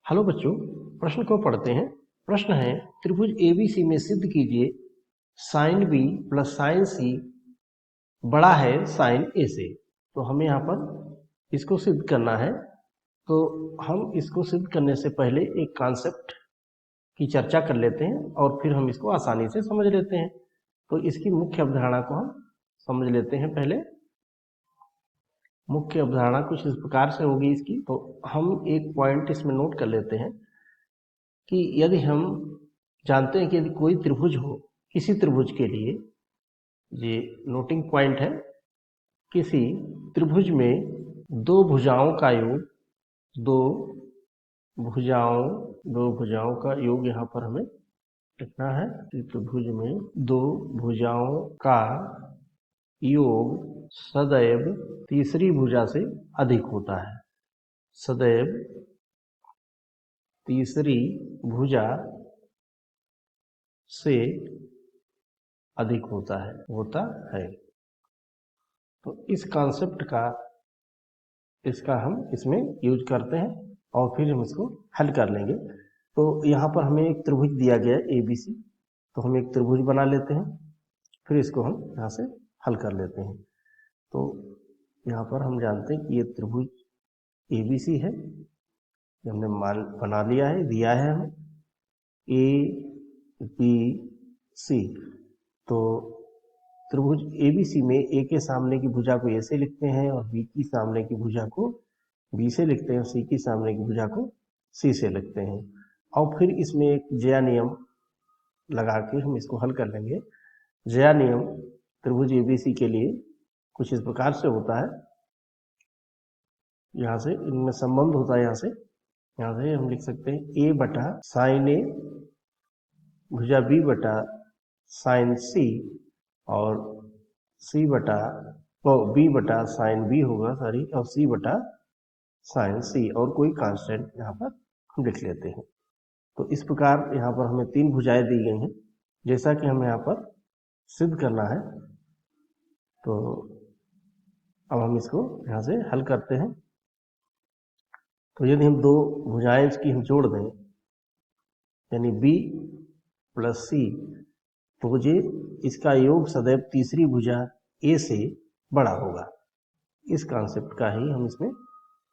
Hello बच्चों, प्रश्न को पढ़ते हैं। प्रश्न है, त्रिभुज एबीसी में सिद्ध कीजिए साइन बी प्लस साइन सी बड़ा है साइन ए से। तो हमें यहाँ पर इसको सिद्ध करना है। तो हम इसको सिद्ध करने से पहले एक कॉन्सेप्ट की चर्चा कर लेते हैं और फिर हम इसको आसानी से समझ लेते हैं। तो इसकी मुख्य अवधारणा को हम समझ लेते हैं। पहले मुख्य अवधारणा कुछ इस प्रकार से होगी इसकी। तो हम एक पॉइंट इसमें नोट कर लेते हैं कि यदि हम जानते हैं कि यदि कोई त्रिभुज हो, किसी त्रिभुज के लिए ये नोटिंग पॉइंट है, किसी त्रिभुज में दो भुजाओं का योग, दो भुजाओं का योग यहाँ पर हमें लिखना है। त्रिभुज में दो भुजाओं का योग सदैव तीसरी भुजा से अधिक होता है। सदैव तीसरी भुजा से अधिक होता है। तो इस कॉन्सेप्ट का इसका हम इसमें यूज करते हैं और फिर हम इसको हल कर लेंगे। तो यहाँ पर हमें एक त्रिभुज दिया गया है ABC। तो हम एक त्रिभुज बना लेते हैं, फिर इसको हम यहाँ से हल कर लेते हैं। तो यहाँ पर हम जानते हैं कि ये त्रिभुज ABC है, हमने बना लिया है, दिया है हमें ABC। तो त्रिभुज ABC में A के सामने की भुजा को A से लिखते हैं और B की सामने की भुजा को B से लिखते हैं और C की सामने की भुजा को C से लिखते हैं। और फिर इसमें एक ज्या नियम लगा के हम इसको हल कर लेंगे। ज्या नियम त्रिभुज ABC के लिए कुछ इस प्रकार से होता है। यहाँ से इनमें संबंध होता है। यहाँ से हम लिख सकते हैं A बटा साइन A भुजा B बटा साइन C और B बटा साइन B होगा और C बटा साइन C, और कोई कांस्टेंट यहाँ पर हम लिख लेते हैं। तो इस प्रकार यहाँ पर हमें तीन भुजाएं दी गई हैं, जैसा कि हमें यहाँ पर सिद्ध करना है। तो अब हम इसको यहाँ से हल करते हैं। तो यदि हम दो भुजाएं इसकी हम जोड़ दें, यानी B प्लस C, तो मुझे इसका योग सदैव तीसरी भुजा A से बड़ा होगा। इस कॉन्सेप्ट का ही हम इसमें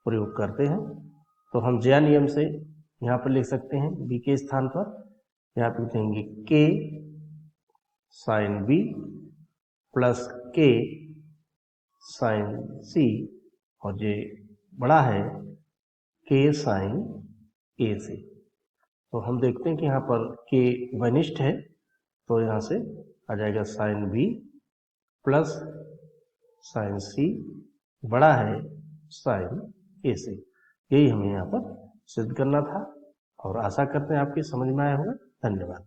प्रयोग करते हैं। तो हम ज्या नियम से यहाँ पर लिख सकते हैं B के स्थान पर यहाँ पर लिखेंगे K sine B plus K sine C, और ये बड़ा है K साइन A से। तो हम देखते हैं कि यहाँ पर K वनिष्ठ है, तो यहाँ से आ जाएगा sine B plus sine C बड़ा है साइन A से। यही हमें यहाँ पर सिद्ध करना था और आशा करते हैं आपके समझ में आया होगा। धन्यवाद।